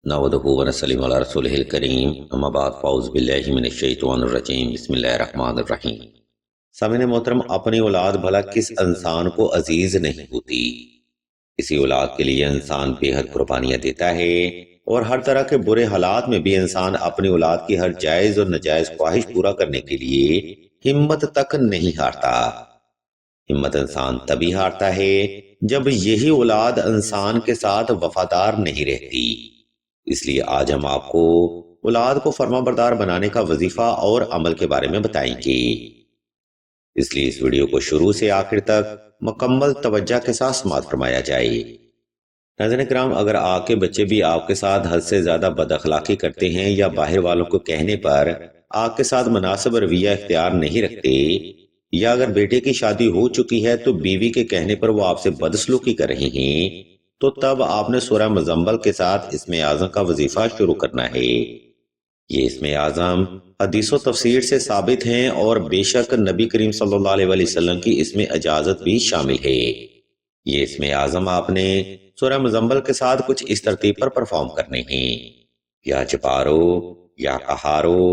نحمدہ و نصلی علی رسولہ الکریم اما بعد فاعوذ باللہ من الشیطان الرجیم بسم اللہ الرحمن الرحیم۔ سامعین محترم، اپنی اولاد بھلا کس انسان کو عزیز نہیں ہوتی؟ اسی اولاد کے لیے انسان بے حد قربانیاں دیتا ہے اور ہر طرح کے برے حالات میں بھی انسان اپنی اولاد کی ہر جائز اور ناجائز خواہش پورا کرنے کے لیے ہمت تک نہیں ہارتا۔ ہمت انسان تبھی ہارتا ہے جب یہی اولاد انسان کے ساتھ وفادار نہیں رہتی۔ اس لیے آج ہم آپ کو اولاد کو فرما بردار بنانے کا وظیفہ اور عمل کے بارے میں بتائیں گے۔ اس لیے اس ویڈیو کو شروع سے آخر تک مکمل توجہ کے ساتھ سماعت فرمایا جائے۔ ناظرین کرام، اگر آپ کے بچے بھی آپ کے ساتھ حد سے زیادہ بد اخلاقی کرتے ہیں یا باہر والوں کو کہنے پر آپ کے ساتھ مناسب رویہ اختیار نہیں رکھتے، یا اگر بیٹے کی شادی ہو چکی ہے تو بیوی کے کہنے پر وہ آپ سے بدسلوکی کر رہی ہیں، تو تب آپ نے سورہ مزمل کے ساتھ اسم اعظم کا وظیفہ شروع کرنا ہے۔ یہ اسم اعظم حدیث و تفسیر سے ثابت ہیں اور بے شک نبی کریم صلی اللہ علیہ وسلم کی اس میں اجازت بھی شامل ہے۔ یہ اسم اعظم آپ نے سورہ مزمل کے ساتھ کچھ اس ترتیب پر پرفارم کرنے ہیں: یا جبارو، یا قہارو،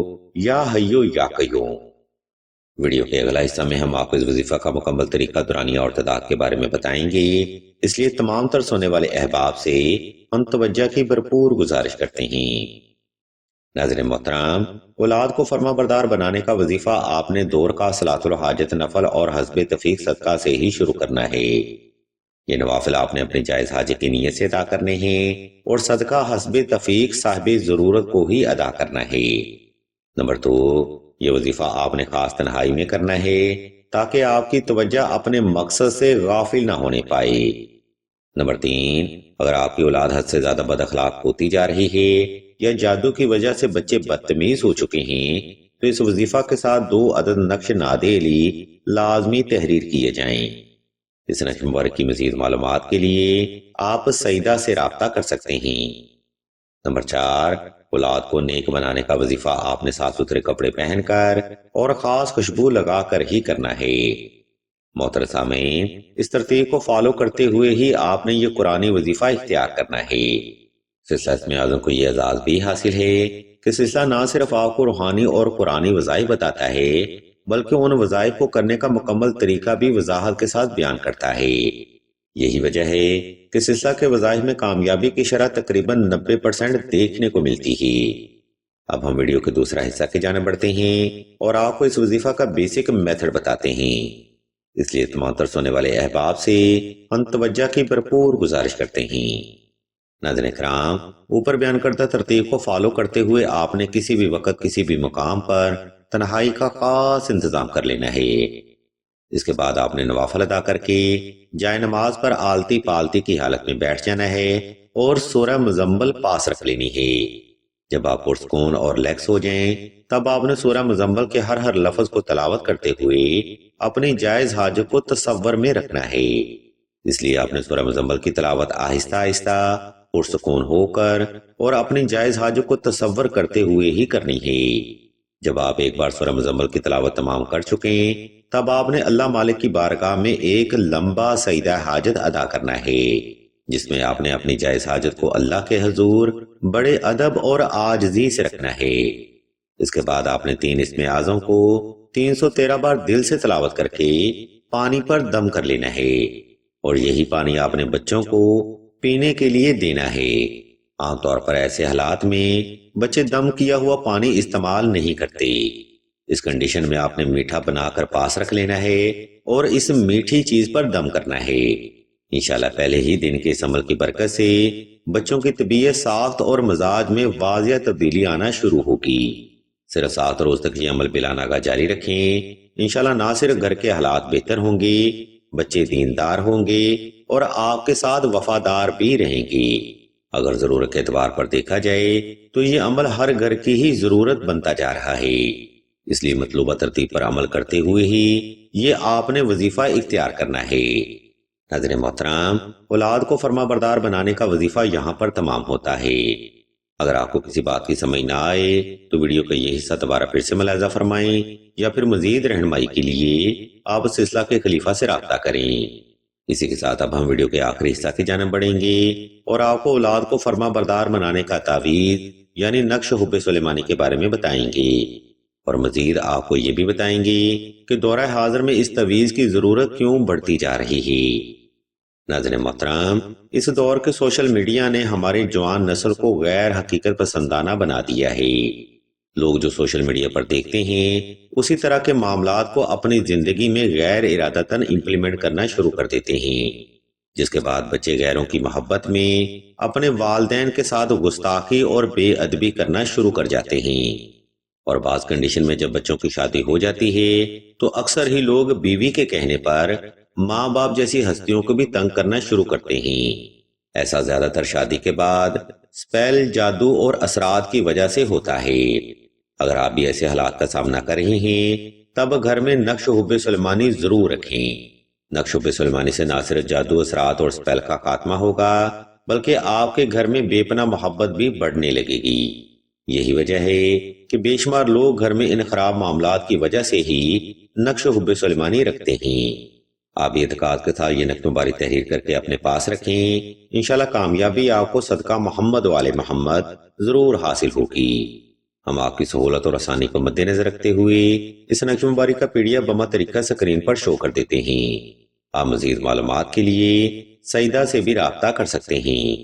یا حیو یا قیوم۔ ویڈیو کے اگلا حصہ میں ہم آپ کو اس وظیفہ کا مکمل طریقہ دورانیہ اور تعداد کے بارے میں بتائیں گے، اس لیے تمام تر سونے والے احباب سے ہم توجہ کی بھرپور گزارش کرتے ہیں۔ ناظرین محترم، اولاد کو فرما بردار بنانے کا وظیفہ آپ نے دور کا صلاۃ الحاجت نفل اور حسب تفیق صدقہ سے ہی شروع کرنا ہے۔ یہ نوافل آپ نے اپنی جائز حاجت کی نیت سے ادا کرنے ہیں اور صدقہ حسب تفیق صاحب ضرورت کو ہی ادا کرنا ہے۔ نمبر 2، یہ وظیفہ آپ نے خاص تنہائی میں کرنا ہے تاکہ آپ کی توجہ اپنے مقصد سے غافل نہ ہونے پائے۔ نمبر 3، اگر آپ کی اولاد حد سے زیادہ بد اخلاق ہوتی جا رہی ہے یا جادو کی وجہ سے بچے بدتمیز ہو چکے ہیں تو اس وظیفہ کے ساتھ 2 عدد نقش نادیلی لازمی تحریر کیے جائیں۔ اس نقش مبارک کی مزید معلومات کے لیے آپ سیدہ سے رابطہ کر سکتے ہیں۔ نمبر 4، اولاد کو نیک بنانے کا وظیفہ آپ نے صاف ستھرے کپڑے پہن کر اور خاص خوشبو لگا کر ہی کرنا ہے۔ محترم سامعین، اس ترتیب کو فالو کرتے ہوئے ہی آپ نے یہ قرآنی وظیفہ اختیار کرنا ہے۔ سلسلہ اسم اعظم کو یہ اعزاز بھی حاصل ہے کہ سلسلہ نہ صرف آپ کو روحانی اور قرآنی وظائف بتاتا ہے بلکہ ان وظائف کو کرنے کا مکمل طریقہ بھی وضاحت کے ساتھ بیان کرتا ہے۔ یہی وجہ ہے کہ سلسلہ کے وظائف میں کامیابی کی شرح تقریباً 90% دیکھنے کو ملتی ہے۔ اب ہم ویڈیو کے دوسرا حصہ کی جانب بڑھتے ہیں اور آپ کو اس وظیفہ کا بیسک میتھڈ بتاتے ہیں۔ اس لیے تمام تر سونے والے احباب سے ہم توجہ کی بھرپور گزارش کرتے ہیں۔ ناظرین کرام، اوپر بیان کردہ ترتیب کو فالو کرتے ہوئے آپ نے کسی بھی وقت کسی بھی مقام پر تنہائی کا خاص انتظام کر لینا ہے۔ اس کے بعد آپ نے نوافل ادا کر کے جائے نماز پر آلتی پالتی کی حالت میں بیٹھ جانا ہے اور سورہ مزمل پاس رکھ لینی ہے۔ جب آپ پرسکون اور ریلیکس ہو جائیں تب آپ نے سورہ مزمل کے ہر لفظ کو تلاوت کرتے ہوئے اپنی جائز حاجت کو تصور میں رکھنا ہے۔ اس لیے آپ نے سورہ مزمل کی تلاوت آہستہ آہستہ پرسکون ہو کر اور اپنی جائز حاجت کو تصور کرتے ہوئے ہی کرنی ہے۔ جب آپ ایک بار سورہ مزمل کی تلاوت تمام کر چکیں تب آپ نے اللہ مالک کی بارگاہ میں ایک لمبا سجدہ حاجت ادا کرنا ہے، جس میں آپ نے اپنی جائز حاجت کو اللہ کے حضور بڑے ادب اور عاجزی سے رکھنا ہے۔ اس کے بعد آپ نے 3 اسم اعظم کو 313 بار دل سے تلاوت کر کے پانی پر دم کر لینا ہے اور یہی پانی آپ نے بچوں کو پینے کے لیے دینا ہے۔ عام طور پر ایسے حالات میں بچے دم کیا ہوا پانی استعمال نہیں کرتے۔ اس کنڈیشن میں آپ نے میٹھا بنا کر پاس رکھ لینا ہے اور اس میٹھی چیز پر دم کرنا ہے۔ انشاءاللہ پہلے ہی دن کے اس عمل کی برکت سے بچوں کی طبیعت ساخت اور مزاج میں واضح تبدیلی آنا شروع ہوگی۔ صرف 7 روز تک یہ عمل بلا ناغہ جاری رکھیں۔ انشاءاللہ نہ صرف گھر کے حالات بہتر ہوں گے، بچے دیندار ہوں گے اور آپ کے ساتھ وفادار بھی رہیں گے۔ اگر ضرورت کے اعتبار پر دیکھا جائے تو یہ عمل ہر گھر کی ہی ضرورت بنتا جا رہا ہے۔ اس لیے مطلوبہ ترتیب پر عمل کرتے ہوئے ہی یہ آپ نے وظیفہ اختیار کرنا ہے۔ ناظرین محترم، اولاد کو فرما بردار بنانے کا وظیفہ یہاں پر تمام ہوتا ہے۔ اگر آپ کو کسی بات کی سمجھ نہ آئے تو ویڈیو کا یہ حصہ دوبارہ پھر سے ملاحظہ فرمائیں یا پھر مزید رہنمائی کے لیے آپ سلسلہ کے خلیفہ سے رابطہ کریں۔ اسی کے ساتھ اب ہم ویڈیو کے آخری حصہ کی جانب بڑھیں گے اور آپ کو اولاد کو فرما بردار بنانے کا تعویذ یعنی نقش حب سلیمانی کے بارے میں بتائیں گے، اور مزید آپ کو یہ بھی بتائیں گے کہ دورہ حاضر میں اس تعویذ کی ضرورت کیوں بڑھتی جا رہی ہے۔ ناظرین محترم، اس دور کے سوشل میڈیا نے ہماری جوان نسل کو غیر حقیقت پسندانہ بنا دیا ہے۔ لوگ جو سوشل میڈیا پر دیکھتے ہیں اسی طرح کے معاملات کو اپنی زندگی میں غیر ارادتاً امپلیمنٹ کرنا شروع کر دیتے ہیں، جس کے بعد بچے غیروں کی محبت میں اپنے والدین کے ساتھ گستاخی اور بے ادبی کرنا شروع کر جاتے ہیں، اور بعض کنڈیشن میں جب بچوں کی شادی ہو جاتی ہے تو اکثر ہی لوگ بیوی کے کہنے پر ماں باپ جیسی ہستیوں کو بھی تنگ کرنا شروع کرتے ہیں۔ ایسا زیادہ تر شادی کے بعد سپیل، جادو اور اثرات کی وجہ سے ہوتا ہے۔ اگر آپ بھی ایسے حالات کا سامنا کر رہے ہیں تب گھر میں نقش حب سلیمانی ضرور رکھیں۔ نقش حب سلیمانی سے نہ صرف جادو، اثرات اور سپیل کا خاتمہ ہوگا بلکہ آپ کے گھر میں بے پناہ محبت بھی بڑھنے لگے گی۔ یہی وجہ ہے کہ بے شمار لوگ گھر میں ان خراب معاملات کی وجہ سے ہی نقش حب سلیمانی رکھتے ہیں۔ آپ اعتقاد کے ساتھ یہ نقش مبارک تحریر کر کے اپنے پاس رکھیں، انشاءاللہ کامیابی آپ کو صدقہ محمد والے محمد ضرور حاصل ہوگی۔ ہم آپ کی سہولت اور آسانی کو مد نظر رکھتے ہوئے اس نقش مبارک کا PDF بما طریقہ سکرین پر شو کر دیتے ہیں۔ آپ مزید معلومات کے لیے سعیدہ سے بھی رابطہ کر سکتے ہیں۔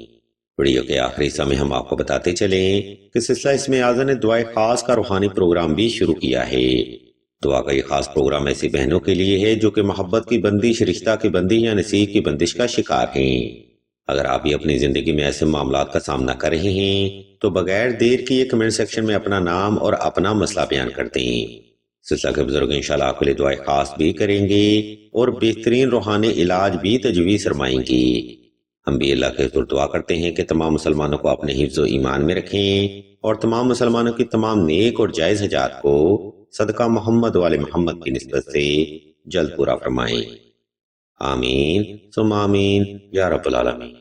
ویڈیو کے آخری حصہ میں ہم آپ کو بتاتے چلیں کہ سلسلہ اسم اعظم نے دعائے خاص کا روحانی پروگرام بھی شروع کیا ہے۔ دعا کا یہ خاص پروگرام ایسی بہنوں کے لیے ہے جو کہ محبت کی بندش، رشتہ کی بندش یا نصیب کی بندش کا شکار ہیں۔ اگر آپ بھی اپنی زندگی میں ایسے معاملات کا سامنا کر رہے ہیں تو بغیر دیر کیے کمنٹ سیکشن میں اپنا نام اور اپنا مسئلہ بیان کر دیں۔ سلسلہ کے بزرگ انشاءاللہ آپ کے لیے دعائے خاص بھی کریں گے اور بہترین روحانی علاج بھی تجویز فرمائیں گے۔ ہم بھی اللہ کے حضور دعا کرتے ہیں کہ تمام مسلمانوں کو اپنے حفظ و ایمان میں رکھیں اور تمام مسلمانوں کی تمام نیک اور جائز حاجات کو صدقہ محمد والے محمد کی نسبت سے جلد پورا فرمائیں۔ آمین ثم آمین یا رب العالمین۔